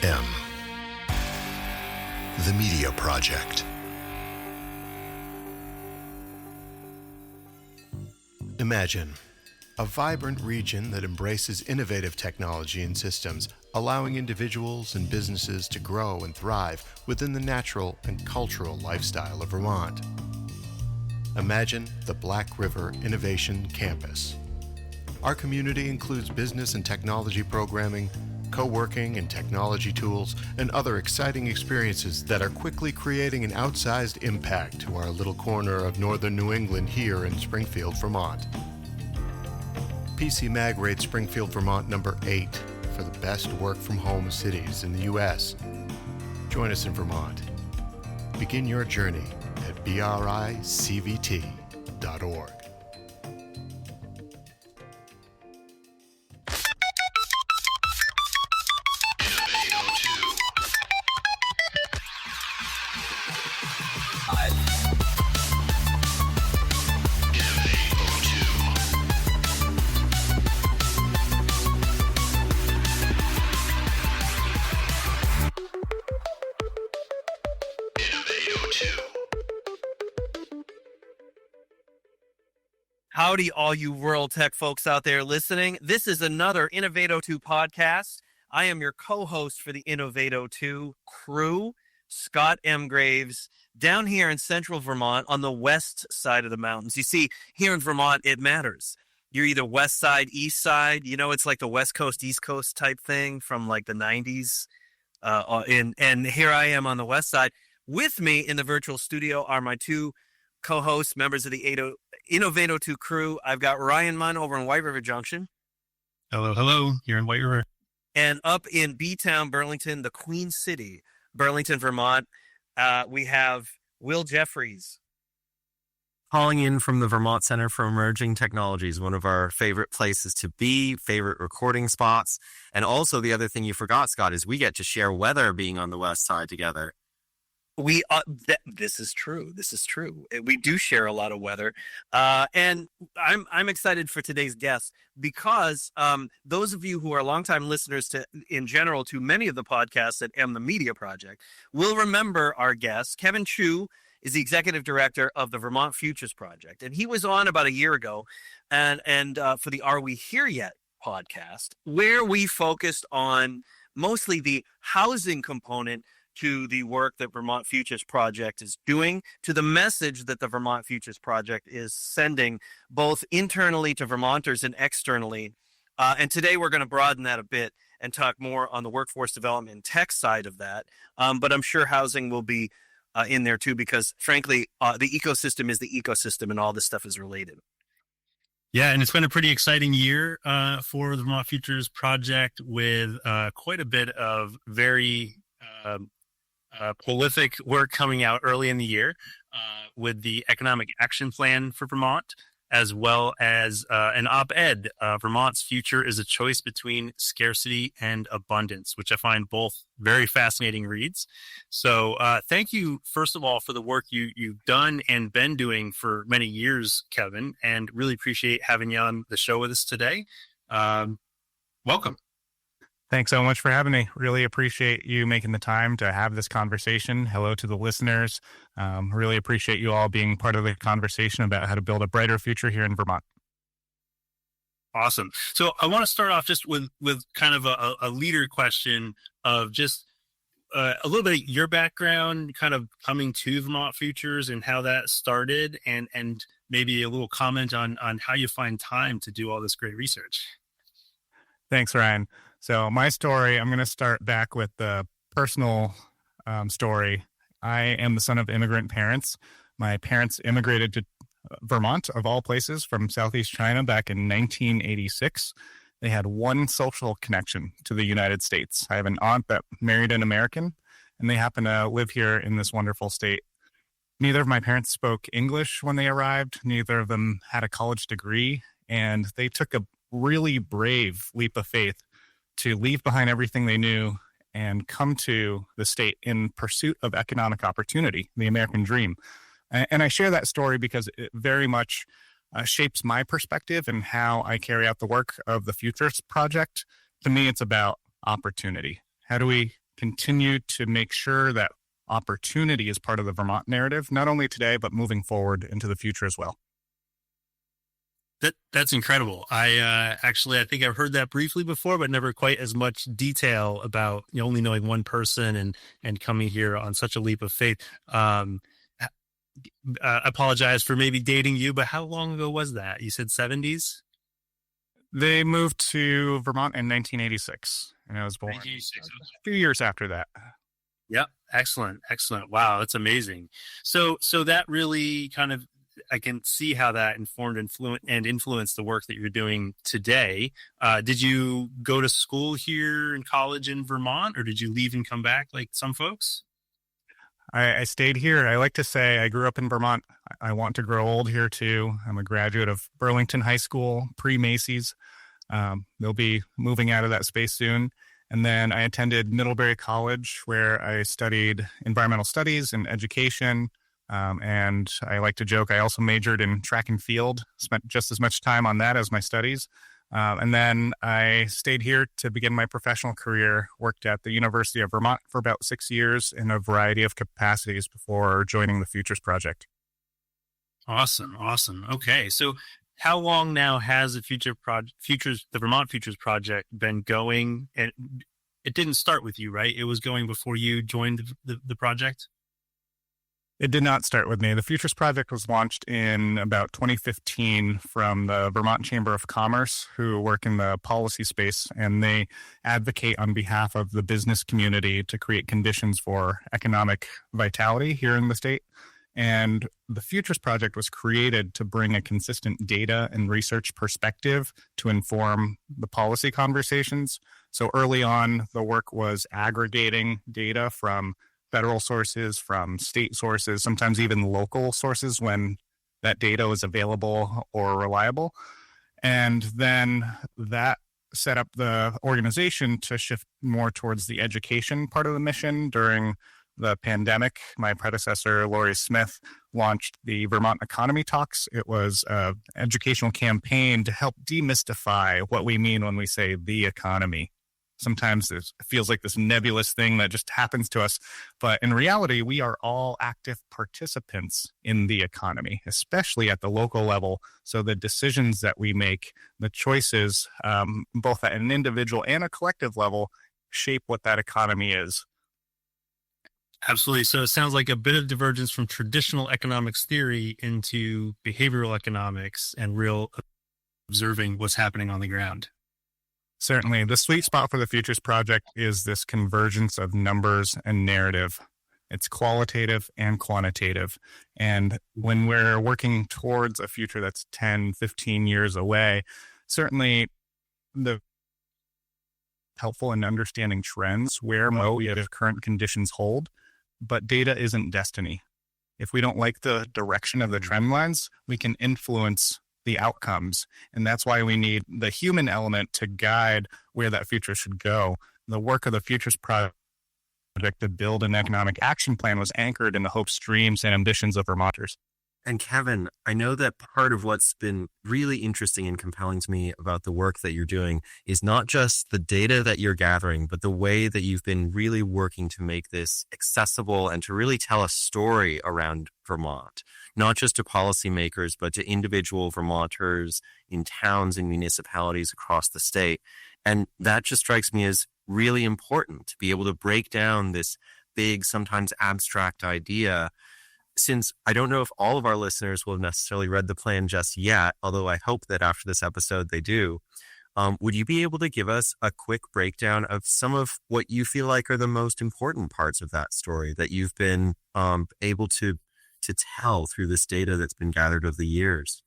M. The Media Project. Imagine a vibrant region that embraces innovative technology and systems, allowing individuals and businesses to grow and thrive within the natural and cultural lifestyle of Vermont. Imagine the Black River Innovation Campus. Our community includes business and technology programming, co-working and technology tools, and other exciting experiences that are quickly creating an outsized impact to our little corner of northern New England here in Springfield, Vermont. PC Mag rates Springfield, Vermont number 8 for the best work-from-home cities in the U.S. Join us in Vermont. Begin your journey at bricvt.org. Howdy, all you rural tech folks out there listening. This is another Innova802 podcast. I am your co-host for the Innova802 Crew, Scott M. Graves, down here in central Vermont on the west side of the mountains. You see, here in Vermont, it matters. You're either west side, east side. You know, it's like the West Coast, East Coast type thing from like the 90s. And here I am on the west side. With me in the virtual studio are my two co-hosts, members of the Innova802 Crew. I've got Ryan Munn over in White River Junction. Hello, here in White River. And up in B-Town, Burlington, the Queen City, Burlington, Vermont, we have Will Jeffries. Calling in from the Vermont Center for Emerging Technologies, one of our favorite places to be, favorite recording spots. And also the other thing you forgot, Scott, is we get to share weather being on the west side together. This is true. This is true. We do share a lot of weather, and I'm excited for today's guest because those of you who are longtime listeners in general to many of the podcasts at the Media Project will remember our guest. Kevin Chu is the executive director of the Vermont Futures Project, and he was on about a year ago, and for the Are We Here Yet podcast, where we focused on mostly the housing component to the work that Vermont Futures Project is doing, to the message that the Vermont Futures Project is sending, both internally to Vermonters and externally. And today we're going to broaden that a bit and talk more on the workforce development and tech side of that. But I'm sure housing will be in there too, because frankly, the ecosystem is the ecosystem and all this stuff is related. Yeah, and it's been a pretty exciting year for the Vermont Futures Project with quite a bit of very prolific work coming out early in the year with the Economic Action Plan for Vermont, as well as an op-ed, Vermont's Future is a Choice Between Scarcity and Abundance, which I find both very fascinating reads. So thank you, first of all, for the work you've done and been doing for many years, Kevin, and really appreciate having you on the show with us today. Welcome. Thanks so much for having me. Really appreciate you making the time to have this conversation. Hello to the listeners. Really appreciate you all being part of the conversation about how to build a brighter future here in Vermont. Awesome. So I want to start off just with kind of a leader question of just a little bit of your background, kind of coming to Vermont Futures and how that started, and maybe a little comment on how you find time to do all this great research. Thanks, Ryan. So my story, I'm going to start back with the personal story. I am the son of immigrant parents. My parents immigrated to Vermont, of all places, from Southeast China back in 1986. They had one social connection to the United States. I have an aunt that married an American, and they happen to live here in this wonderful state. Neither of my parents spoke English when they arrived. Neither of them had a college degree, and they took a really brave leap of faith to leave behind everything they knew and come to the state in pursuit of economic opportunity, the American dream. And I share that story because it very much shapes my perspective and how I carry out the work of the Futures Project. To me, it's about opportunity. How do we continue to make sure that opportunity is part of the Vermont narrative, not only today, but moving forward into the future as well. That's incredible. I think I've heard that briefly before, but never quite as much detail about only knowing one person and coming here on such a leap of faith. Apologize for maybe dating you, but how long ago was that? You said 70s? They moved to Vermont in 1986, and I was born 1986. a few years after that. Yep. Excellent. Wow. That's amazing. So that really kind of, I can see how that informed and influenced the work that you're doing today. Did you go to school here in college in Vermont, or did you leave and come back like some folks? I stayed here. I like to say I grew up in Vermont. I want to grow old here too. I'm a graduate of Burlington High School, pre-Macy's. They'll be moving out of that space soon. And then I attended Middlebury College, where I studied environmental studies and education. And I like to joke, I also majored in track and field, spent just as much time on that as my studies. And then I stayed here to begin my professional career, worked at the University of Vermont for about 6 years in a variety of capacities before joining the Futures Project. Awesome. Okay. So how long now has the Vermont Futures Project been going? And it didn't start with you, right? It was going before you joined the project? It did not start with me. The Futures Project was launched in about 2015 from the Vermont Chamber of Commerce, who work in the policy space, and they advocate on behalf of the business community to create conditions for economic vitality here in the state. And the Futures Project was created to bring a consistent data and research perspective to inform the policy conversations. So early on, the work was aggregating data from federal sources, from state sources, sometimes even local sources when that data was available or reliable. And then that set up the organization to shift more towards the education part of the mission. During the pandemic, my predecessor, Lori Smith, launched the Vermont Economy Talks. It was an educational campaign to help demystify what we mean when we say the economy. Sometimes it feels like this nebulous thing that just happens to us. But in reality, we are all active participants in the economy, especially at the local level. So the decisions that we make, the choices, both at an individual and a collective level, shape what that economy is. Absolutely. So it sounds like a bit of divergence from traditional economics theory into behavioral economics and real observing what's happening on the ground. Certainly. The sweet spot for the Futures Project is this convergence of numbers and narrative. It's qualitative and quantitative. And when we're working towards a future that's 10, 15 years away, certainly the helpful in understanding trends where if current conditions hold, but data isn't destiny. If we don't like the direction of the trend lines, we can influence the outcomes. And that's why we need the human element to guide where that future should go. The work of the Futures Project to build an economic action plan was anchored in the hopes, dreams, and ambitions of Vermonters. And Kevin, I know that part of what's been really interesting and compelling to me about the work that you're doing is not just the data that you're gathering, but the way that you've been really working to make this accessible and to really tell a story around Vermont, not just to policymakers, but to individual Vermonters in towns and municipalities across the state. And that just strikes me as really important to be able to break down this big, sometimes abstract idea. Since I don't know if all of our listeners will have necessarily read the plan just yet, although I hope that after this episode they do, would you be able to give us a quick breakdown of some of what you feel like are the most important parts of that story that you've been able to tell through this data that's been gathered over the years?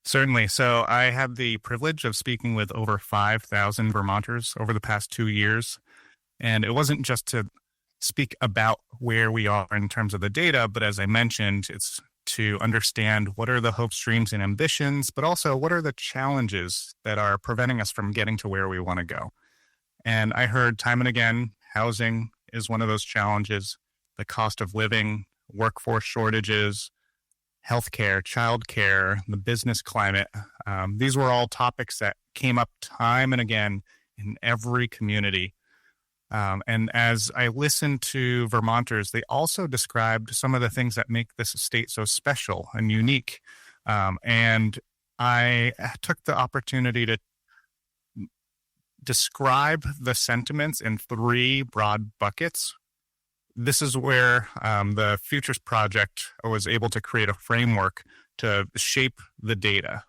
Certainly. So I had the privilege of speaking with over 5,000 Vermonters over the past 2 years. And it wasn't just to speak about where we are in terms of the data, but as I mentioned, it's to understand what are the hopes, dreams, and ambitions, but also what are the challenges that are preventing us from getting to where we want to go. And I heard time and again, housing is one of those challenges, the cost of living, workforce shortages, healthcare, childcare, the business climate. These were all topics that came up time and again in every community. And as I listened to Vermonters, they also described some of the things that make this state so special and unique. And I took the opportunity to describe the sentiments in 3 broad buckets. This is where the Futures Project was able to create a framework to shape the data.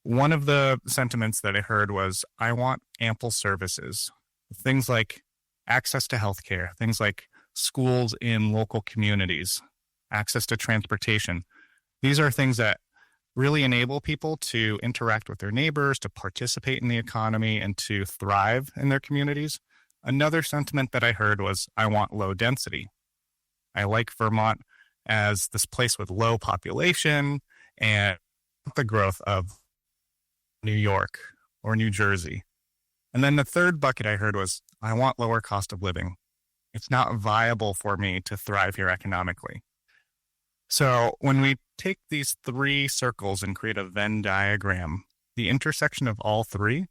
One of the sentiments that I heard was, I want ample services. Things like access to healthcare, things like schools in local communities, access to transportation. These are things that really enable people to interact with their neighbors, to participate in the economy, and to thrive in their communities. Another sentiment that I heard was, I want low density. I like Vermont as this place with low population and the growth of New York or New Jersey. And then the third bucket I heard was, I want lower cost of living. It's not viable for me to thrive here economically. So when we take these 3 circles and create a Venn diagram, the intersection of all 3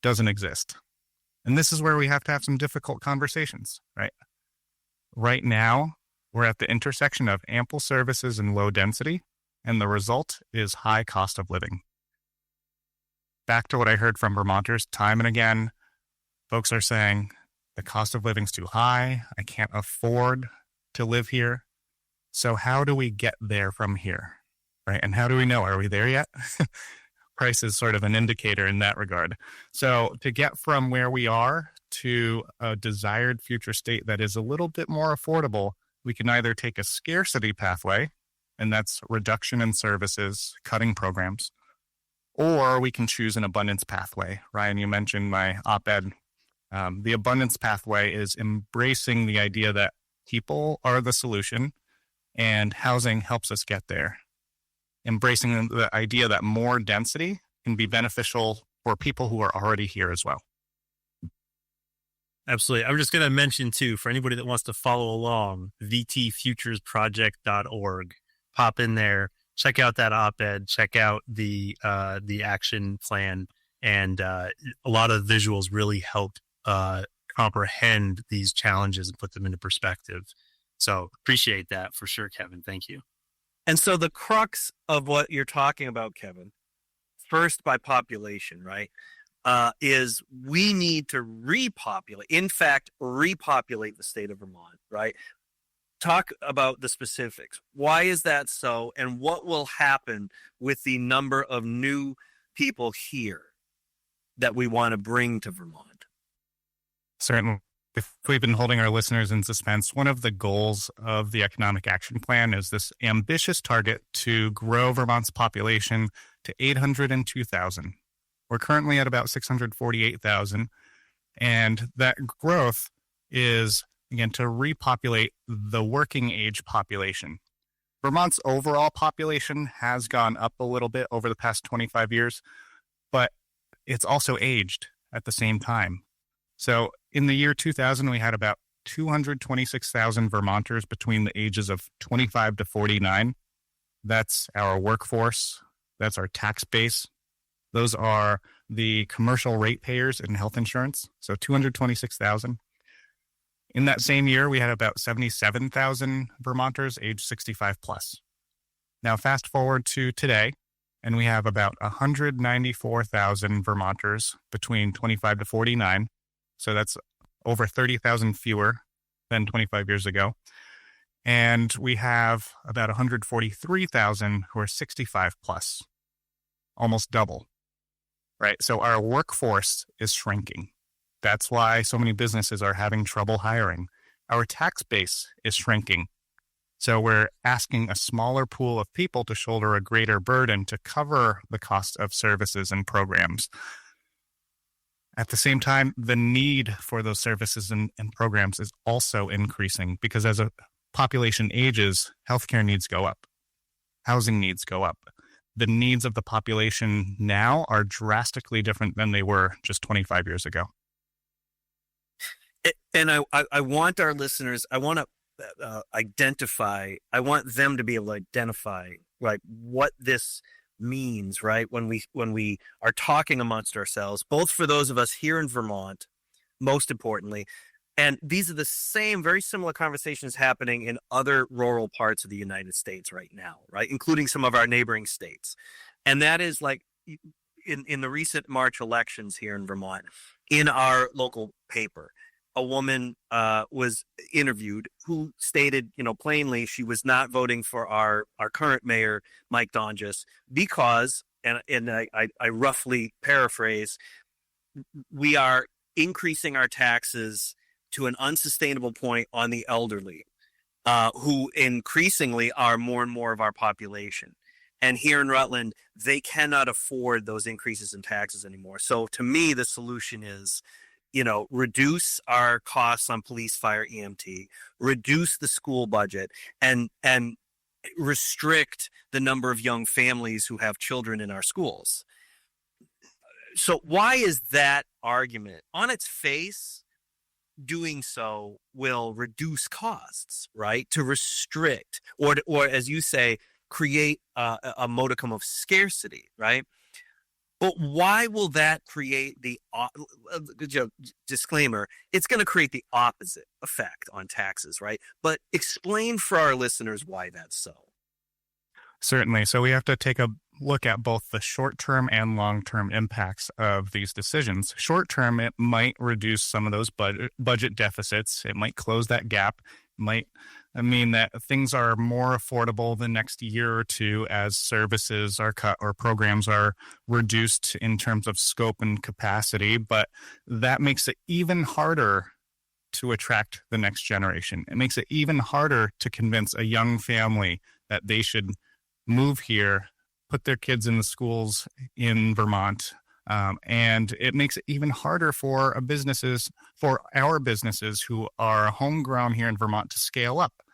doesn't exist. And this is where we have to have some difficult conversations, right? Right now, we're at the intersection of ample services and low density, and the result is high cost of living. Back to what I heard from Vermonters time and again, folks are saying the cost of living's too high. I can't afford to live here. So how do we get there from here, right? And how do we know? Are we there yet? Price is sort of an indicator in that regard. So to get from where we are to a desired future state that is a little bit more affordable, we can either take a scarcity pathway, and that's reduction in services, cutting programs, or we can choose an abundance pathway. Ryan, you mentioned my op-ed. The abundance pathway is embracing the idea that people are the solution and housing helps us get there. Embracing the idea that more density can be beneficial for people who are already here as well. Absolutely. I'm just going to mention too, for anybody that wants to follow along, vtfuturesproject.org, pop in there, check out that op-ed, check out the action plan, and a lot of visuals really help comprehend these challenges and put them into perspective. So appreciate that for sure, Kevin. Thank you. And so the crux of what you're talking about, Kevin, first by population, right, is we need to repopulate the state of Vermont, right? Talk about the specifics. Why is that so? And what will happen with the number of new people here that we want to bring to Vermont? Certainly. If we've been holding our listeners in suspense, one of the goals of the Economic Action Plan is this ambitious target to grow Vermont's population to 802,000. We're currently at about 648,000. And that growth is, again, to repopulate the working age population. Vermont's overall population has gone up a little bit over the past 25 years, but it's also aged at the same time. So in the year 2000, we had about 226,000 Vermonters between the ages of 25 to 49. That's our workforce. That's our tax base. Those are the commercial ratepayers in health insurance. So 226,000. In that same year, we had about 77,000 Vermonters age 65 plus. Now, fast forward to today, and we have about 194,000 Vermonters between 25 to 49. So that's over 30,000 fewer than 25 years ago. And we have about 143,000 who are 65 plus, almost double, right? So our workforce is shrinking. That's why so many businesses are having trouble hiring. Our tax base is shrinking. So we're asking a smaller pool of people to shoulder a greater burden to cover the cost of services and programs. At the same time, the need for those services and programs is also increasing because as a population ages, healthcare needs go up, housing needs go up. The needs of the population now are drastically different than they were just 25 years ago. And I want our listeners, I want to I want them to be able to identify, right, what this means, right, when we are talking amongst ourselves, both for those of us here in Vermont, most importantly. And these are the same, very similar conversations happening in other rural parts of the United States right now, right? Including some of our neighboring states. And that is like in the recent March elections here in Vermont, in our local paper, a woman was interviewed who stated, plainly she was not voting for our current mayor, Mike Donges, because, and I roughly paraphrase, we are increasing our taxes to an unsustainable point on the elderly, who increasingly are more and more of our population. And here in Rutland, they cannot afford those increases in taxes anymore. So to me, the solution is, reduce our costs on police, fire, EMT, reduce the school budget, and restrict the number of young families who have children in our schools. So why is that argument on its face? Doing so will reduce costs, right? To restrict or as you say, create a modicum of scarcity, right? But why will that create the disclaimer? It's going to create the opposite effect on taxes, right? But explain for our listeners why that's so. Certainly. So we have to take a look at both the short-term and long-term impacts of these decisions. Short-term, it might reduce some of those budget deficits. It might close that gap. It might mean that things are more affordable the next year or two as services are cut or programs are reduced in terms of scope and capacity. But that makes it even harder to attract the next generation. It makes it even harder to convince a young family that they should move here, put their kids in the schools in Vermont, and it makes it even harder for our businesses who are homegrown here in Vermont to scale up. It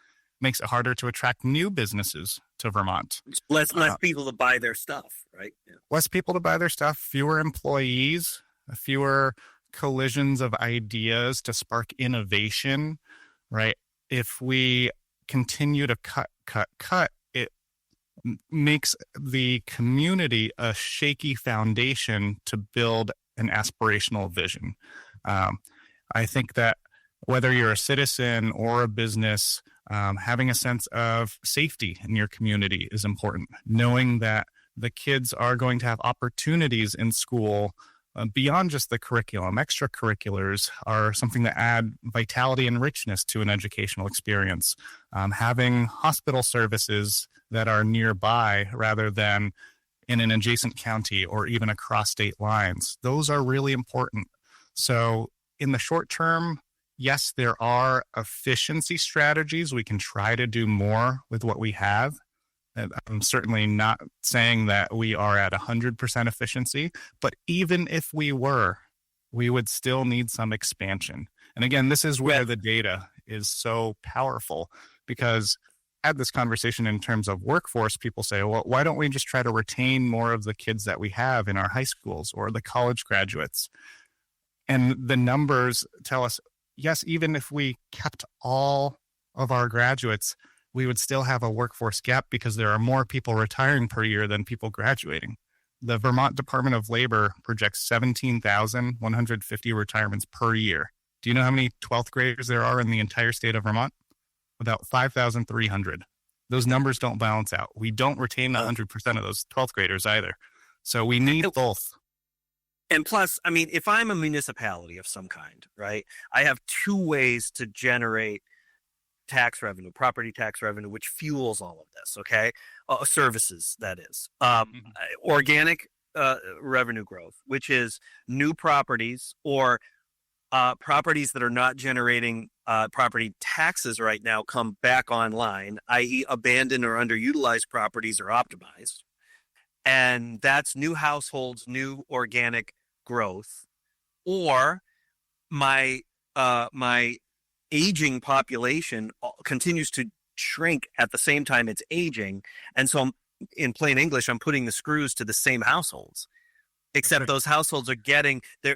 makes it harder to attract new businesses to Vermont. Less people to buy their stuff, right? Yeah. Less people to buy their stuff, fewer employees, fewer collisions of ideas to spark innovation, right? If we continue to cut, makes the community a shaky foundation to build an aspirational vision. I think that whether you're a citizen or a business, having a sense of safety in your community is important. Knowing that the kids are going to have opportunities in school beyond just the curriculum. Extracurriculars are something that add vitality and richness to an educational experience. Having hospital services that are nearby rather than in an adjacent county or even across state lines, those are really important. So in the short term, yes, there are efficiency strategies. We can try to do more with what we have. I'm certainly not saying that we are at 100% efficiency, but even if we were, we would still need some expansion. And again, this is where the data is so powerful, because I had this conversation in terms of workforce. People say, well, why don't we just try to retain more of the kids that we have in our high schools or the college graduates? And the numbers tell us, yes, even if we kept all of our graduates, we would still have a workforce gap because there are more people retiring per year than people graduating. The Vermont Department of Labor projects 17,150 retirements per year. Do you know how many 12th graders there are in the entire state of Vermont? About 5,300. Those numbers don't balance out. We don't retain 100% of those 12th graders either. So we need both. And plus, I mean, if I'm a municipality of some kind, right, I have two ways to generate tax revenue, property tax revenue, which fuels all of this, okay? Services, that is. Organic revenue growth, which is new properties or properties that are not generating property taxes right now come back online, i.e. abandoned or underutilized properties are optimized. And that's new households, new organic growth. Or my aging population continues to shrink at the same time it's aging. And so in plain English, I'm putting the screws to the same households, except those households are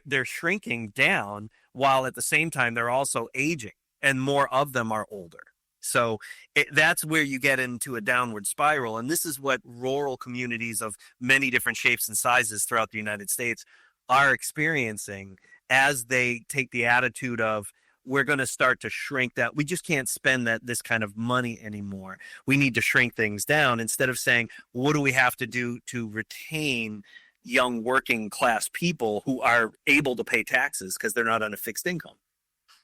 they're shrinking down while at the same time they're also aging and more of them are older. So that's where you get into a downward spiral. And this is what rural communities of many different shapes and sizes throughout the United States are experiencing. as they take the attitude of, we're going to start to shrink that. We just can't spend this kind of money anymore. We need to shrink things down, instead of saying, what do we have to do to retain young working class people who are able to pay taxes because they're not on a fixed income?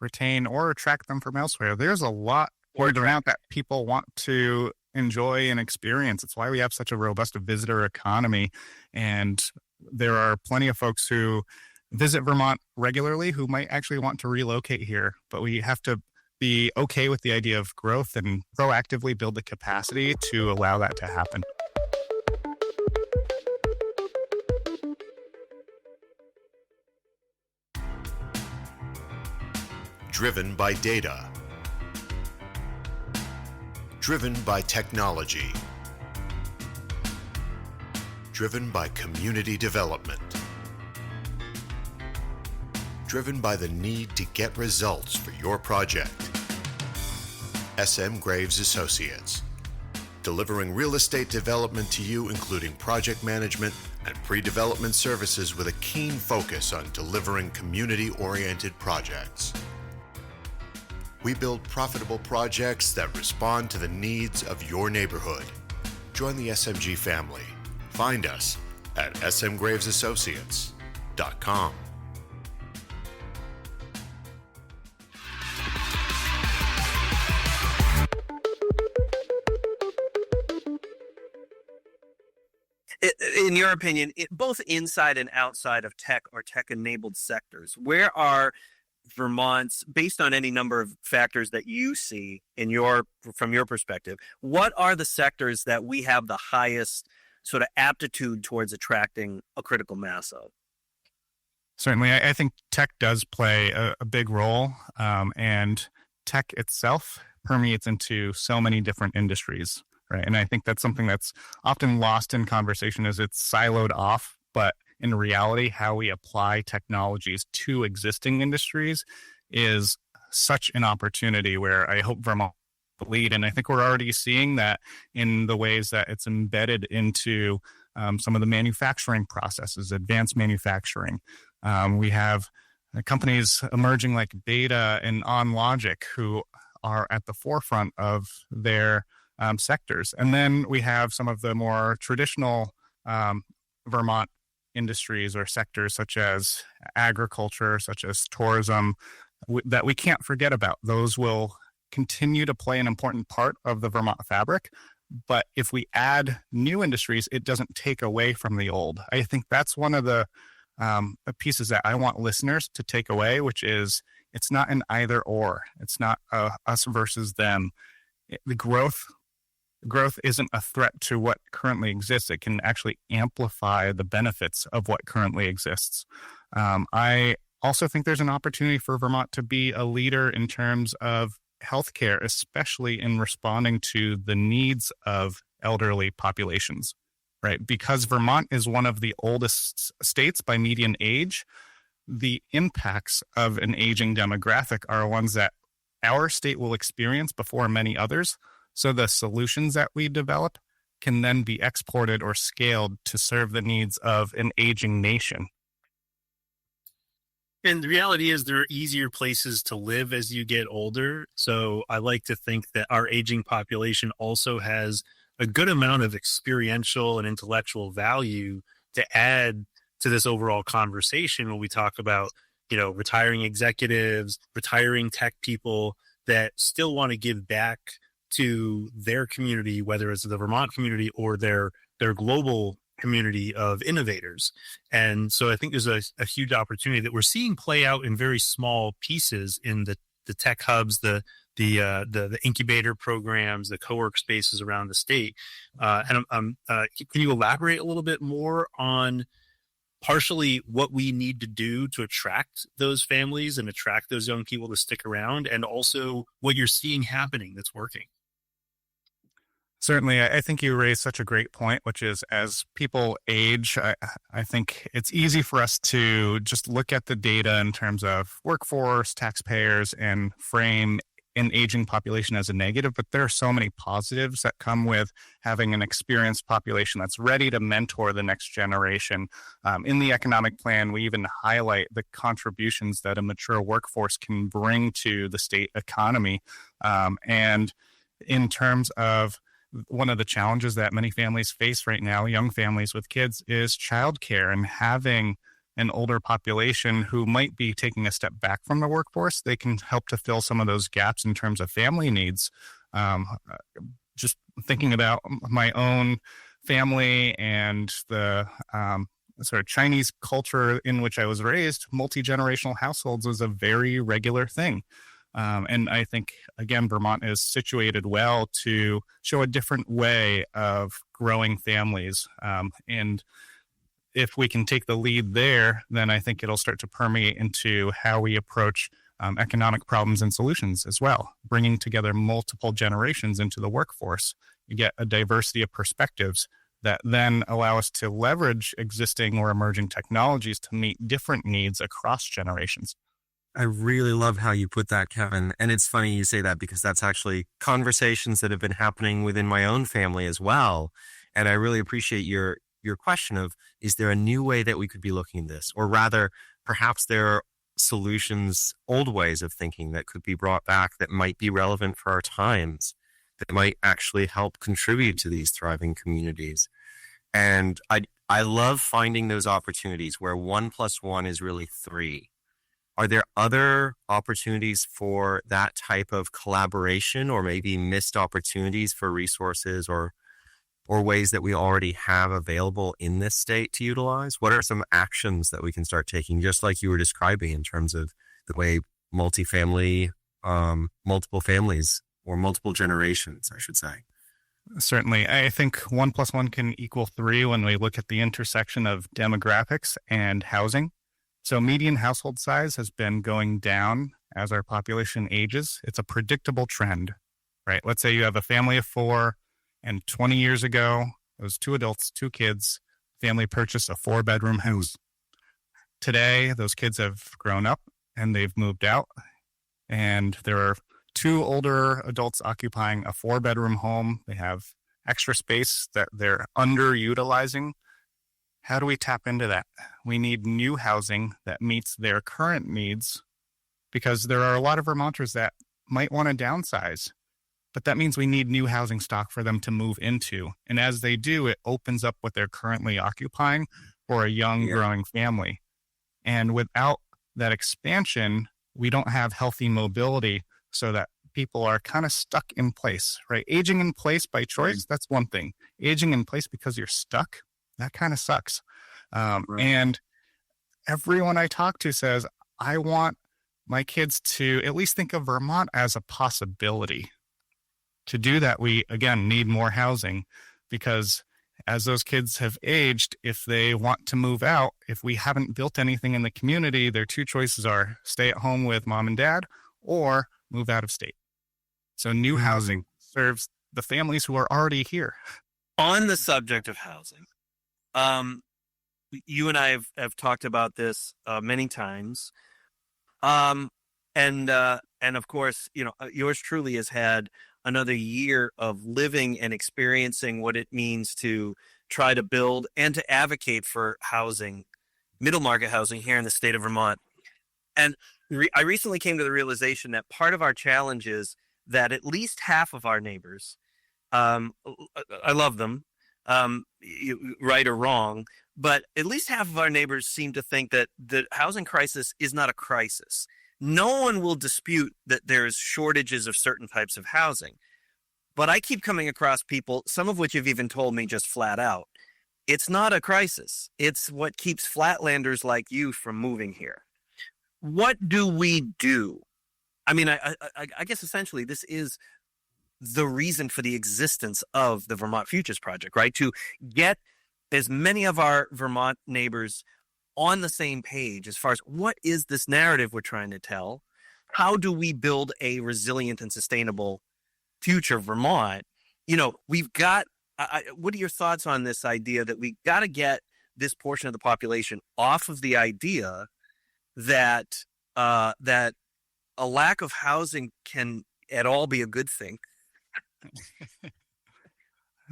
Retain or attract them from elsewhere. There's a lot around that people want to enjoy and experience. It's why we have such a robust visitor economy. And there are plenty of folks who visit Vermont regularly who might actually want to relocate here, but we have to be okay with the idea of growth and proactively build the capacity to allow that to happen. Driven by data. Driven by technology. Driven by community development. Driven by the need to get results for your project. SM Graves Associates. Delivering real estate development to you, including project management and pre-development services, with a keen focus on delivering community-oriented projects. We build profitable projects that respond to the needs of your neighborhood. Join the SMG family. Find us at smgravesassociates.com. In your opinion, both inside and outside of tech or tech-enabled sectors, where are Vermont's, based on any number of factors that you see from your perspective, what are the sectors that we have the highest sort of aptitude towards attracting a critical mass of? Certainly, I think tech does play a big role, and tech itself permeates into so many different industries, right? And I think that's something that's often lost in conversation, as it's siloed off, but in reality, how we apply technologies to existing industries is such an opportunity where I hope Vermont will lead. And I think we're already seeing that in the ways that it's embedded into some of the manufacturing processes, advanced manufacturing. We have companies emerging like Beta and OnLogic who are at the forefront of their sectors. And then we have some of the more traditional Vermont industries or sectors, such as agriculture, such as tourism, that we can't forget about. Those will continue to play an important part of the Vermont fabric. But if we add new industries, it doesn't take away from the old. I think that's one of the pieces that I want listeners to take away, which is it's not an either or. It's not us versus them. The growth isn't a threat to what currently exists. It can actually amplify the benefits of what currently exists. I also think there's an opportunity for Vermont to be a leader in terms of healthcare, especially in responding to the needs of elderly populations, right? Because Vermont is one of the oldest states by median age, the impacts of an aging demographic are ones that our state will experience before many others. So the solutions that we develop can then be exported or scaled to serve the needs of an aging nation. And the reality is there are easier places to live as you get older. So I like to think that our aging population also has a good amount of experiential and intellectual value to add to this overall conversation when we talk about, retiring executives, retiring tech people that still want to give back to their community, whether it's the Vermont community or their global community of innovators. And so I think there's a huge opportunity that we're seeing play out in very small pieces in the tech hubs, the incubator programs, the co-work spaces around the state. Can you elaborate a little bit more on partially what we need to do to attract those families and attract those young people to stick around, and also what you're seeing happening that's working? Certainly, I think you raised such a great point, which is as people age, I think it's easy for us to just look at the data in terms of workforce, taxpayers, and frame an aging population as a negative, but there are so many positives that come with having an experienced population that's ready to mentor the next generation. In the economic plan, we even highlight the contributions that a mature workforce can bring to the state economy. And in terms of one of the challenges that many families face right now, young families with kids, is childcare, and having an older population who might be taking a step back from the workforce, they can help to fill some of those gaps in terms of family needs. Just thinking about my own family and the sort of Chinese culture in which I was raised, multi-generational households is a very regular thing. And I think, again, Vermont is situated well to show a different way of growing families. And if we can take the lead there, then I think it'll start to permeate into how we approach economic problems and solutions as well, bringing together multiple generations into the workforce. You get a diversity of perspectives that then allow us to leverage existing or emerging technologies to meet different needs across generations. I really love how you put that, Kevin. And it's funny you say that, because that's actually conversations that have been happening within my own family as well. And I really appreciate your question of, is there a new way that we could be looking at this? Or rather, perhaps there are solutions, old ways of thinking that could be brought back that might be relevant for our times, that might actually help contribute to these thriving communities. And I love finding those opportunities where 1 + 1 is really 3. Are there other opportunities for that type of collaboration, or maybe missed opportunities for resources or ways that we already have available in this state to utilize? What are some actions that we can start taking, just like you were describing, in terms of the way multiple families, or multiple generations, I should say? Certainly. I think 1 + 1 can equal 3 when we look at the intersection of demographics and housing. So median household size has been going down as our population ages. It's a predictable trend, right? Let's say you have a family of 4, and 20 years ago, it was 2 adults, 2 kids, family purchased a 4-bedroom house. Today, those kids have grown up and they've moved out, and there are 2 older adults occupying a 4-bedroom home. They have extra space that they're underutilizing. How do we tap into that? We need new housing that meets their current needs, because there are a lot of Vermonters that might want to downsize, but that means we need new housing stock for them to move into. And as they do, it opens up what they're currently occupying for a young growing family. And without that expansion, we don't have healthy mobility, so that people are kind of stuck in place, right? Aging in place by choice, that's one thing. Aging in place because you're stuck, that kind of sucks. And everyone I talk to says, I want my kids to at least think of Vermont as a possibility. To do that, we, again, need more housing, because as those kids have aged, if they want to move out, if we haven't built anything in the community, their 2 choices are stay at home with mom and dad or move out of state. So new housing serves the families who are already here. On the subject of housing, you and I have talked about this many times. And of course, yours truly has had another year of living and experiencing what it means to try to build and to advocate for housing, middle market housing here in the state of Vermont. And I recently came to the realization that part of our challenge is that at least half of our neighbors, I love them, right or wrong, but at least half of our neighbors seem to think that the housing crisis is not a crisis. No one will dispute that there's shortages of certain types of housing. But I keep coming across people, some of which have even told me just flat out, it's not a crisis. It's what keeps flatlanders like you from moving here. What do we do? I mean, I guess essentially this is the reason for the existence of the Vermont Futures Project, right? To get as many of our Vermont neighbors on the same page as far as what is this narrative we're trying to tell? How do we build a resilient and sustainable future Vermont? We've got, what are your thoughts on this idea that we got to get this portion of the population off of the idea that a lack of housing can at all be a good thing?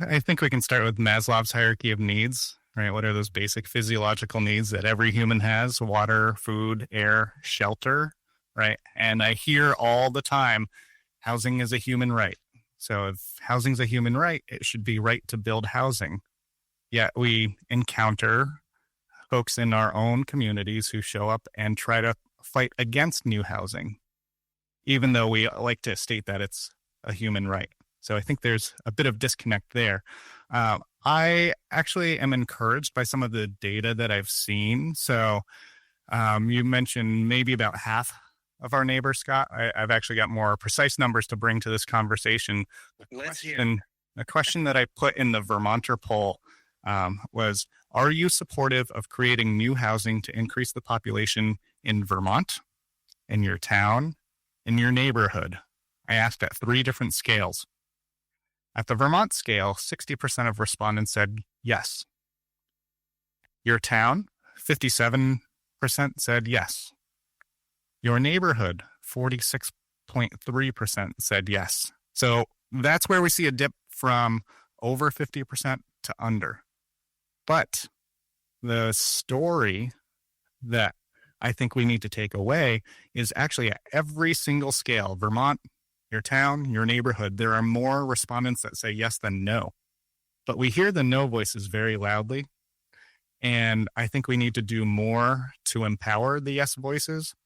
I think we can start with Maslow's hierarchy of needs, right? What are those basic physiological needs that every human has? Water, food, air, shelter, right? And I hear all the time, housing is a human right. So if housing is a human right, it should be right to build housing. Yet we encounter folks in our own communities who show up and try to fight against new housing, even though we like to state that it's a human right. So I think there's a bit of disconnect there. I actually am encouraged by some of the data that I've seen. So you mentioned maybe about half of our neighbors, Scott. I've actually got more precise numbers to bring to this conversation. The question that I put in the Vermonter poll was, are you supportive of creating new housing to increase the population in Vermont, in your town, in your neighborhood? I asked at 3 different scales. At the Vermont scale, 60% of respondents said yes. Your town, 57% said yes. Your neighborhood, 46.3% said yes. So that's where we see a dip from over 50% to under. But the story that I think we need to take away is actually at every single scale, Vermont, your town, your neighborhood, there are more respondents that say yes than no. But we hear the no voices very loudly. And I think we need to do more to empower the yes voices.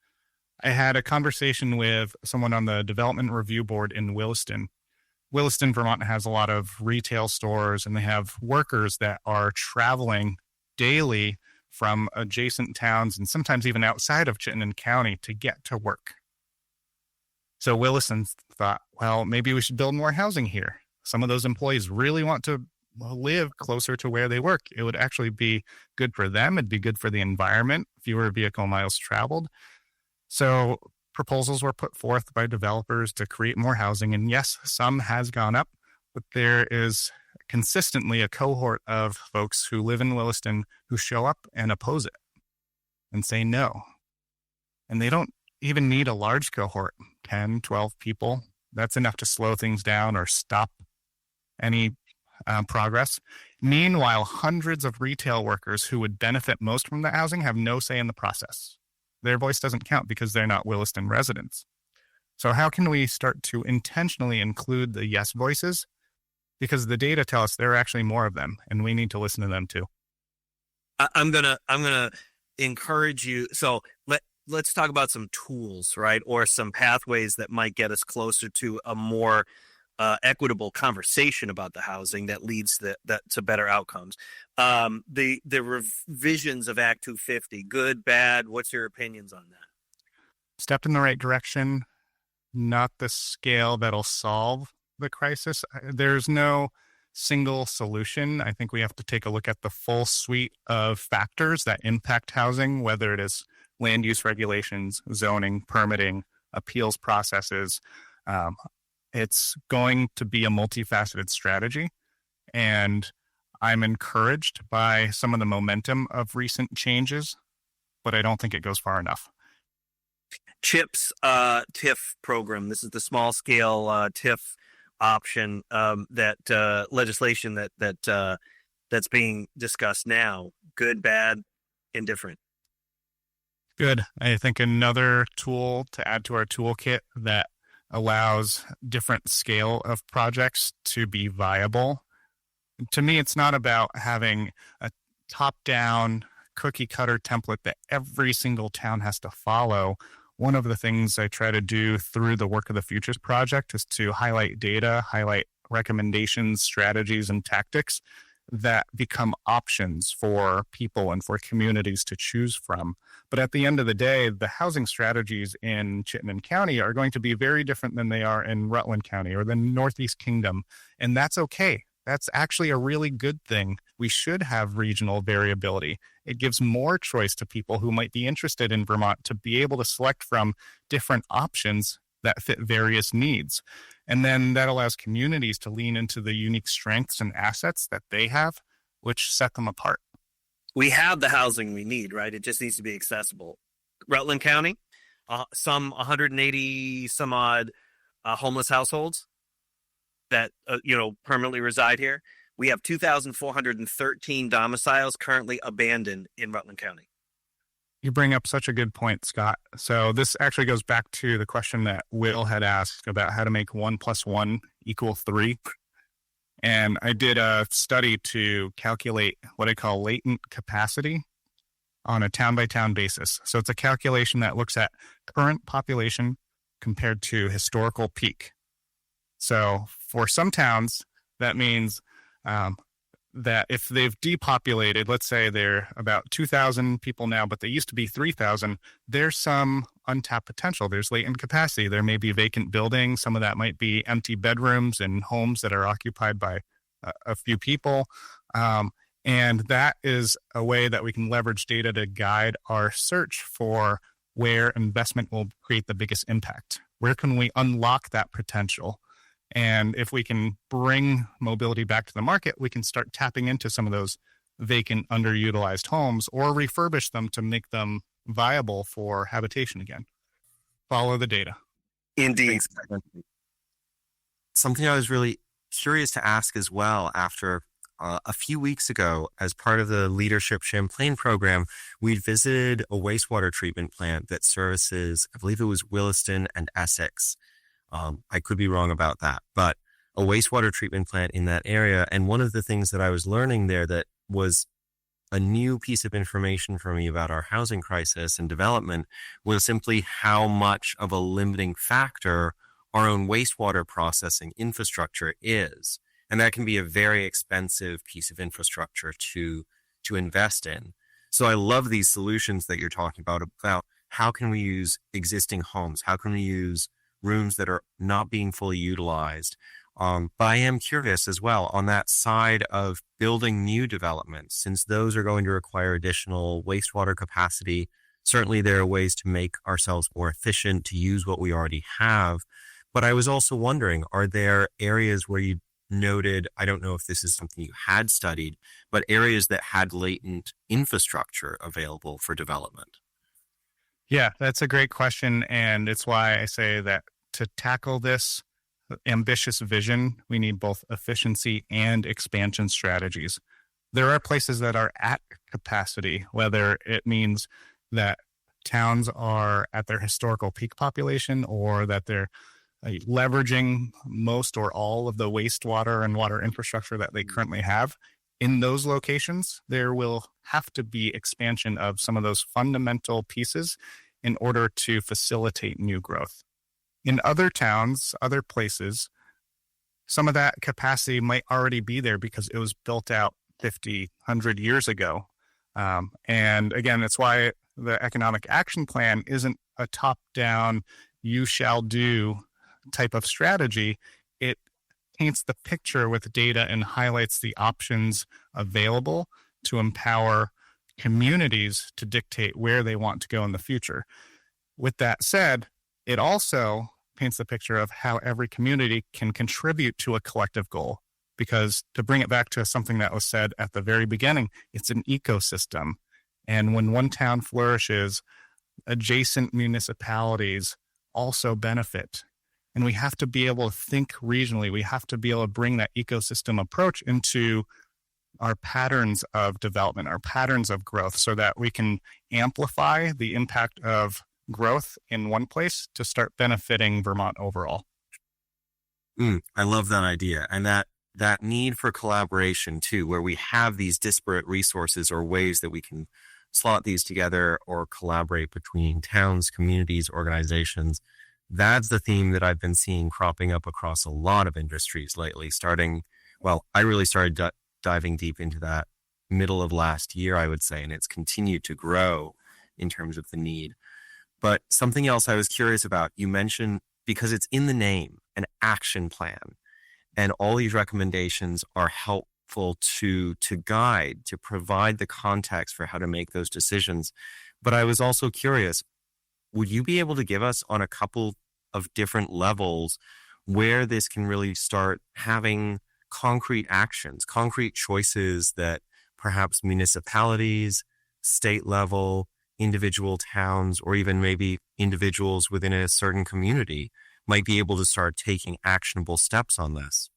I had a conversation with someone on the development review board in Williston. Williston, Vermont has a lot of retail stores, and they have workers that are traveling daily from adjacent towns and sometimes even outside of Chittenden County to get to work. So Williston thought, well, maybe we should build more housing here. Some of those employees really want to live closer to where they work. It would actually be good for them. It'd be good for the environment, fewer vehicle miles traveled. So proposals were put forth by developers to create more housing. And yes, some has gone up, but there is consistently a cohort of folks who live in Williston who show up and oppose it and say no. And they don't even need a large cohort, 10, 12 people. That's enough to slow things down or stop any progress. Meanwhile, hundreds of retail workers who would benefit most from the housing have no say in the process. Their voice doesn't count because they're not Williston residents. So how can we start to intentionally include the yes voices? Because the data tell us there are actually more of them, and we need to listen to them too. I'm gonna encourage you. So let's talk about some tools, right? Or some pathways that might get us closer to a more equitable conversation about the housing that leads to better outcomes. The revisions of Act 250, good, bad, what's your opinions on that? Stepped in the right direction, not the scale that'll solve the crisis. There's no single solution. I think we have to take a look at the full suite of factors that impact housing, whether it is land use regulations, zoning, permitting, appeals processes. It's going to be a multifaceted strategy, and I'm encouraged by some of the momentum of recent changes, but I don't think it goes far enough. CHIPS TIF program. This is the small scale TIF option that legislation that's being discussed now. Good, bad, indifferent. Good. I think another tool to add to our toolkit that allows different scale of projects to be viable. To me, it's not about having a top-down cookie-cutter template that every single town has to follow. One of the things I try to do through the Work of the Futures project is to highlight data, highlight recommendations, strategies, and tactics that become options for people and for communities to choose from. But at the end of the day, the housing strategies in Chittenden County are going to be very different than they are in Rutland County or the Northeast Kingdom. And that's okay. That's actually a really good thing. We should have regional variability. It gives more choice to people who might be interested in Vermont to be able to select from different options that fit various needs. And then that allows communities to lean into the unique strengths and assets that they have, which set them apart. We have the housing we need, right? It just needs to be accessible. Rutland County, some 180 some odd homeless households that permanently reside here. We have 2,413 domiciles currently abandoned in Rutland County. You bring up such a good point, Scott. So this actually goes back to the question that Will had asked about how to make 1 + 1 = 3. And I did a study to calculate what I call latent capacity on a town-by-town basis. So it's a calculation that looks at current population compared to historical peak. So for some towns, that means that if they've depopulated, let's say they're about 2,000 people now, but they used to be 3,000, there's some untapped potential. There's latent capacity. There may be vacant buildings. Some of that might be empty bedrooms and homes that are occupied by a few people. And that is a way that we can leverage data to guide our search for where investment will create the biggest impact. Where can we unlock that potential? And if we can bring mobility back to the market, we can start tapping into some of those vacant, underutilized homes or refurbish them to make them viable for habitation again. Follow the data. Indeed. Something I was really curious to ask as well after a few weeks ago, as part of the Leadership Champlain program, we visited a wastewater treatment plant that services, I believe it was Williston and Essex. I could be wrong about that, but a wastewater treatment plant in that area. And one of the things that I was learning there that was a new piece of information for me about our housing crisis and development was simply how much of a limiting factor our own wastewater processing infrastructure is. And that can be a very expensive piece of infrastructure to invest in. So I love these solutions that you're talking about how can we use existing homes? How can we use rooms that are not being fully utilized? But I am curious as well on that side of building new developments, since those are going to require additional wastewater capacity. Certainly there are ways to make ourselves more efficient, to use what we already have. But I was also wondering, are there areas where you noted, I don't know if this is something you had studied, but areas that had latent infrastructure available for development? Yeah, that's a great question. And it's why I say that to tackle this ambitious vision, we need both efficiency and expansion strategies. There are places that are at capacity, whether it means that towns are at their historical peak population or that they're leveraging most or all of the wastewater and water infrastructure that they currently have. In those locations, there will have to be expansion of some of those fundamental pieces in order to facilitate new growth. In other towns, other places, some of that capacity might already be there because it was built out 50, 100 years ago. And again, that's why the economic action plan isn't a top-down, you shall do type of strategy. It paints the picture with data and highlights the options available to empower communities to dictate where they want to go in the future. With that said, it also paints the picture of how every community can contribute to a collective goal. Because to bring it back to something that was said at the very beginning, it's an ecosystem. And when one town flourishes, adjacent municipalities also benefit. And we have to be able to think regionally. We have to be able to bring that ecosystem approach into our patterns of development, our patterns of growth, so that we can amplify the impact of growth in one place to start benefiting Vermont overall. I love that idea. And that need for collaboration too, where we have these disparate resources or ways that we can slot these together or collaborate between towns, communities, organizations. That's the theme that I've been seeing cropping up across a lot of industries lately, I really started diving deep into that middle of last year, I would say, and it's continued to grow in terms of the need. But something else I was curious about, you mentioned, because it's in the name, an action plan, and all these recommendations are helpful to guide, to provide the context for how to make those decisions. But I was also curious, would you be able to give us on a couple of different levels where this can really start having concrete actions, concrete choices that perhaps municipalities, state level, individual towns, or even maybe individuals within a certain community might be able to start taking actionable steps on this?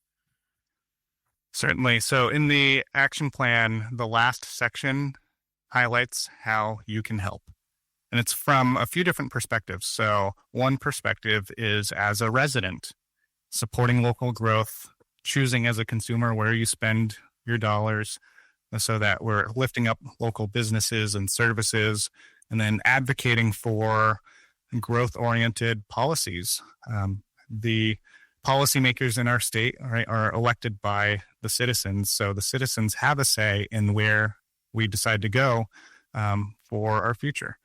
Certainly. So in the action plan, the last section highlights how you can help. And it's from a few different perspectives. So one perspective is as a resident, supporting local growth, choosing as a consumer where you spend your dollars so that we're lifting up local businesses and services, and then advocating for growth-oriented policies. The policymakers in our state, right, are elected by the citizens. So the citizens have a say in where we decide to go for our future.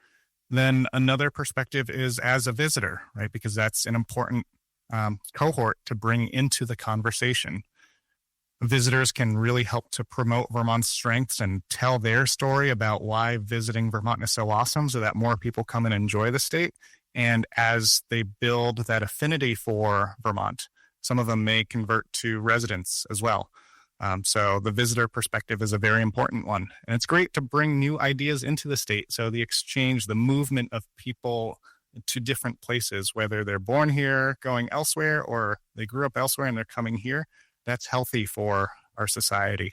Then another perspective is as a visitor, right? Because that's an important cohort to bring into the conversation. Visitors can really help to promote Vermont's strengths and tell their story about why visiting Vermont is so awesome so that more people come and enjoy the state. And as they build that affinity for Vermont, some of them may convert to residents as well. So the visitor perspective is a very important one. And it's great to bring new ideas into the state. So the exchange, the movement of people to different places, whether they're born here, going elsewhere, or they grew up elsewhere and they're coming here, that's healthy for our society.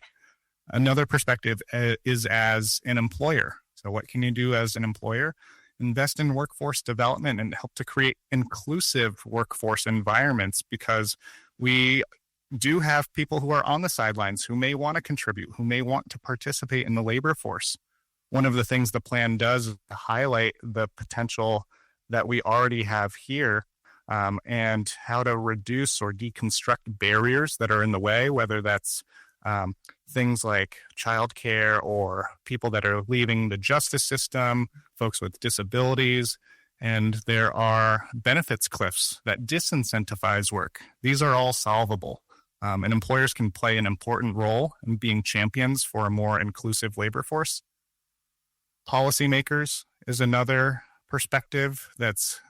Another perspective is as an employer. So what can you do as an employer? Invest in workforce development and help to create inclusive workforce environments, because we do have people who are on the sidelines who may want to contribute, who may want to participate in the labor force. One of the things the plan does is to highlight the potential that we already have here, and how to reduce or deconstruct barriers that are in the way, whether that's things like childcare or people that are leaving the justice system, folks with disabilities, and there are benefits cliffs that disincentivize work. These are all solvable. And employers can play an important role in being champions for a more inclusive labor force. Policymakers is another perspective that's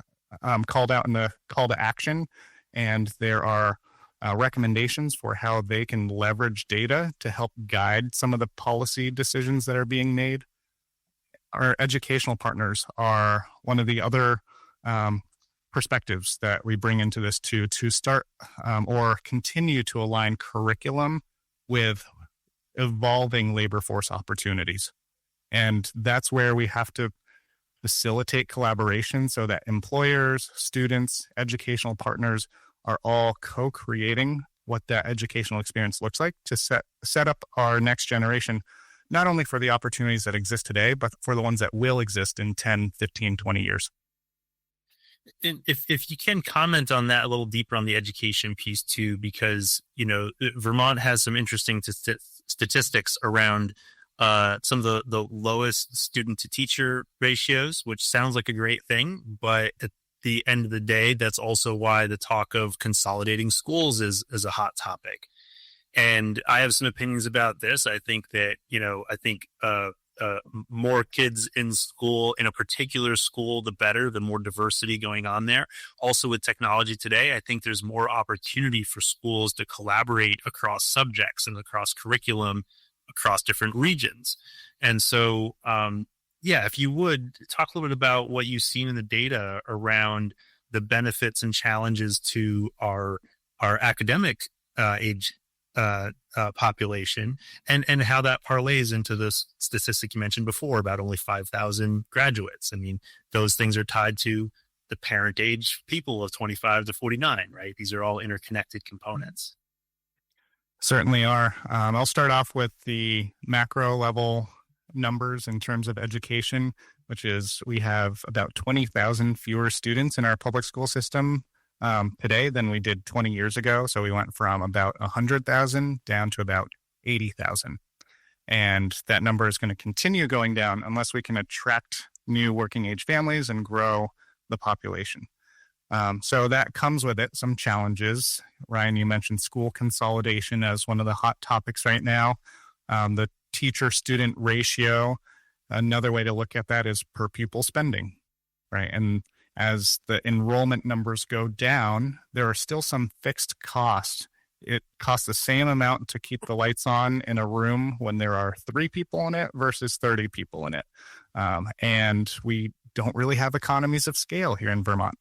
called out in the call to action, and there are recommendations for how they can leverage data to help guide some of the policy decisions that are being made. Our educational partners are one of the other perspectives that we bring into this to start or continue to align curriculum with evolving labor force opportunities. And that's where we have to facilitate collaboration so that employers, students, educational partners are all co-creating what that educational experience looks like to set up our next generation, not only for the opportunities that exist today, but for the ones that will exist in 10, 15, 20 years. And if you can comment on that a little deeper on the education piece too, because, you know, Vermont has some interesting statistics around some of the lowest student to teacher ratios, which sounds like a great thing. But at the end of the day, that's also why the talk of consolidating schools is a hot topic. And I have some opinions about this. I think that, more kids in school, in a particular school, the better, the more diversity going on there. Also with technology today, I think there's more opportunity for schools to collaborate across subjects and across curriculum, across different regions. And so, if you would talk a little bit about what you've seen in the data around the benefits and challenges to our academic age population, and how that parlays into this statistic you mentioned before about only 5,000 graduates. I mean, those things are tied to the parent age people of 25 to 49, right? These are all interconnected components. Certainly are. I'll start off with the macro level numbers in terms of education, which is we have about 20,000 fewer students in our public school system today than we did 20 years ago. So we went from about 100,000 down to about 80,000. And that number is going to continue going down unless we can attract new working age families and grow the population. So that comes with it some challenges. Ryan, you mentioned school consolidation as one of the hot topics right now. The teacher-student ratio, another way to look at that is per pupil spending, right? And as the enrollment numbers go down, there are still some fixed costs. It costs the same amount to keep the lights on in a room when there are 3 people in it versus 30 people in it. And we don't really have economies of scale here in Vermont.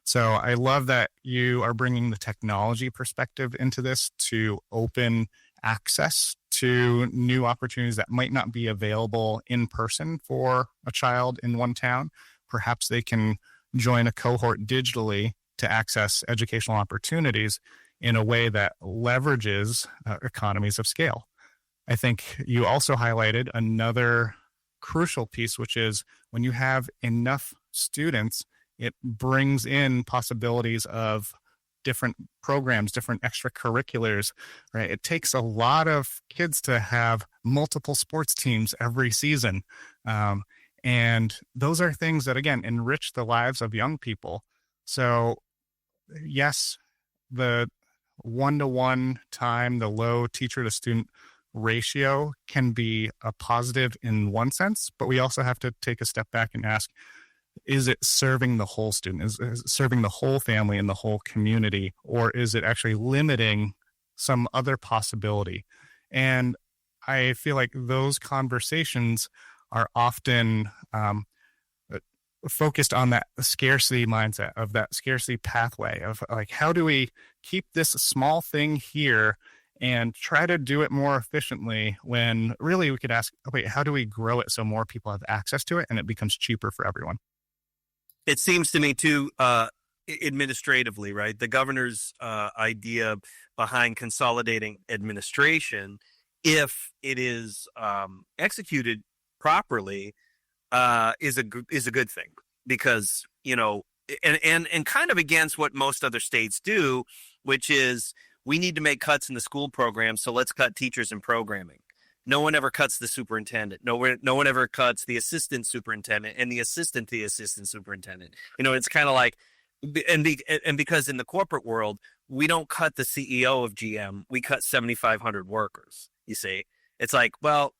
So I love that you are bringing the technology perspective into this to open access to new opportunities that might not be available in person for a child in one town. Perhaps they can join a cohort digitally to access educational opportunities in a way that leverages economies of scale. I think you also highlighted another crucial piece, which is when you have enough students, it brings in possibilities of different programs, different extracurriculars, right? It takes a lot of kids to have multiple sports teams every season. And those are things that, again, enrich the lives of young people. So, yes, the one-to-one time, the low teacher-to-student ratio can be a positive in one sense, but we also have to take a step back and ask, is it serving the whole student? Is it serving the whole family and the whole community? Or is it actually limiting some other possibility? And I feel like those conversations are often focused on that scarcity mindset, of that scarcity pathway of like, how do we keep this small thing here and try to do it more efficiently, when really we could ask, wait, how do we grow it so more people have access to it and it becomes cheaper for everyone? It seems to me too, administratively, right? The governor's idea behind consolidating administration, if it is executed properly, is a good thing, because and kind of against what most other states do, which is we need to make cuts in the school program, so let's cut teachers and programming. No one ever cuts the superintendent. No one ever cuts the assistant superintendent and the assistant to the assistant superintendent. It's kind of like, and because in the corporate world, we don't cut the CEO of GM, we cut 7,500 workers. You see, it's like, well,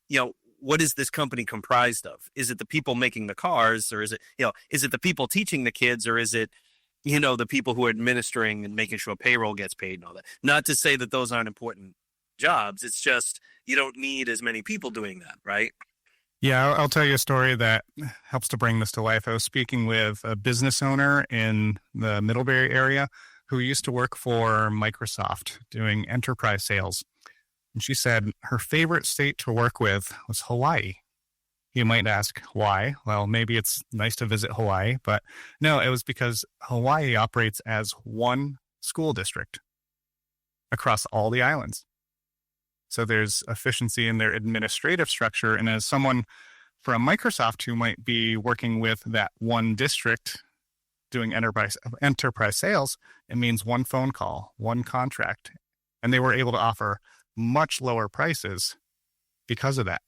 what is this company comprised of? Is it the people making the cars, or is it the people teaching the kids, or is it, the people who are administering and making sure payroll gets paid and all that? Not to say that those aren't important jobs. It's just, you don't need as many people doing that, right? Yeah, I'll tell you a story that helps to bring this to life. I was speaking with a business owner in the Middlebury area who used to work for Microsoft doing enterprise sales. And she said her favorite state to work with was Hawaii. You might ask why. Well, maybe it's nice to visit Hawaii, but no, it was because Hawaii operates as one school district across all the islands. So there's efficiency in their administrative structure. And as someone from Microsoft who might be working with that one district doing enterprise sales, it means one phone call, one contract. And they were able to offer much lower prices because of that.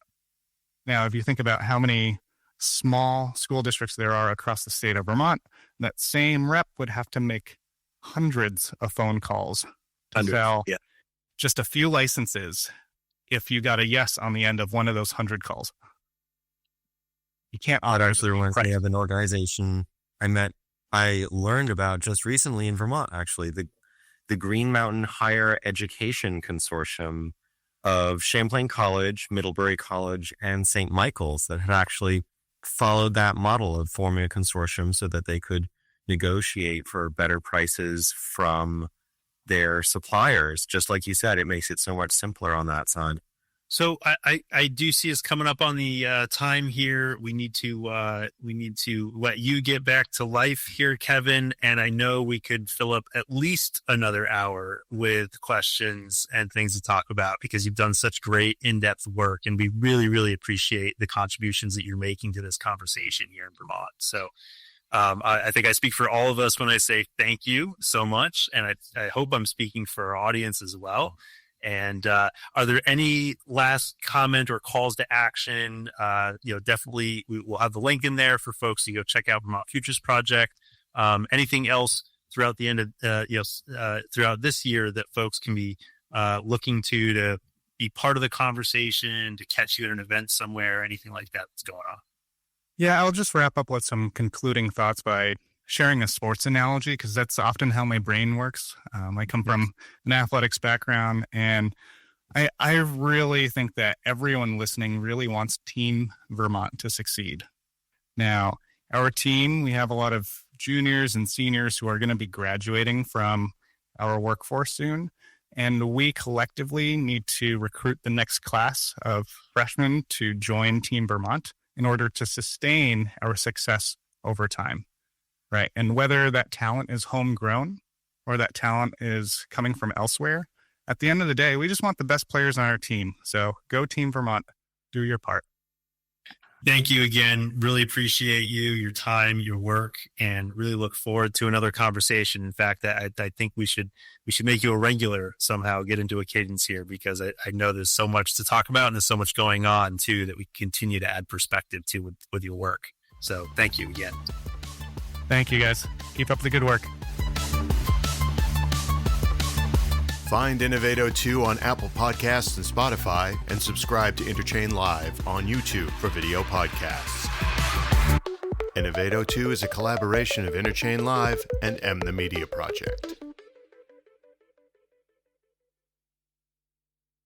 Now, if you think about how many small school districts there are across the state of Vermont, that same rep would have to make hundreds of phone calls to sell just a few licenses if you got a yes on the end of one of those 100 calls. You can't. Actually reminds me of an organization I learned about just recently in Vermont, actually, the Green Mountain Higher Education Consortium of Champlain College, Middlebury College, and St. Michael's, that had actually followed that model of forming a consortium so that they could negotiate for better prices from their suppliers. Just like you said, it makes it so much simpler on that side. So I do see us coming up on the time here. We need to let you get back to life here, Kevin. And I know we could fill up at least another hour with questions and things to talk about, because you've done such great in-depth work, and we really, really appreciate the contributions that you're making to this conversation here in Vermont. So I think I speak for all of us when I say thank you so much, and I hope I'm speaking for our audience as well. And are there any last comment or calls to action? Definitely we'll have the link in there for folks to go check out Vermont Futures Project. Anything else throughout the end of throughout this year that folks can be looking to be part of the conversation, to catch you at an event somewhere, anything like that that's going on? Yeah, I'll just wrap up with some concluding thoughts by sharing a sports analogy, because that's often how my brain works. I come from an athletics background, and I really think that everyone listening really wants Team Vermont to succeed. Now, our team, we have a lot of juniors and seniors who are going to be graduating from our workforce soon. And we collectively need to recruit the next class of freshmen to join Team Vermont in order to sustain our success over time, right? And whether that talent is homegrown or that talent is coming from elsewhere, at the end of the day, we just want the best players on our team. So go Team Vermont, do your part. Thank you again. Really appreciate you, your time, your work, and really look forward to another conversation. In fact, I think we should make you a regular somehow, get into a cadence here, because I know there's so much to talk about and there's so much going on too that we continue to add perspective to with your work. So thank you again. Thank you, guys. Keep up the good work. Find Innova802 on Apple Podcasts and Spotify, and subscribe to Interchain Live on YouTube for video podcasts. Innova802 is a collaboration of Interchain Live and M the Media Project.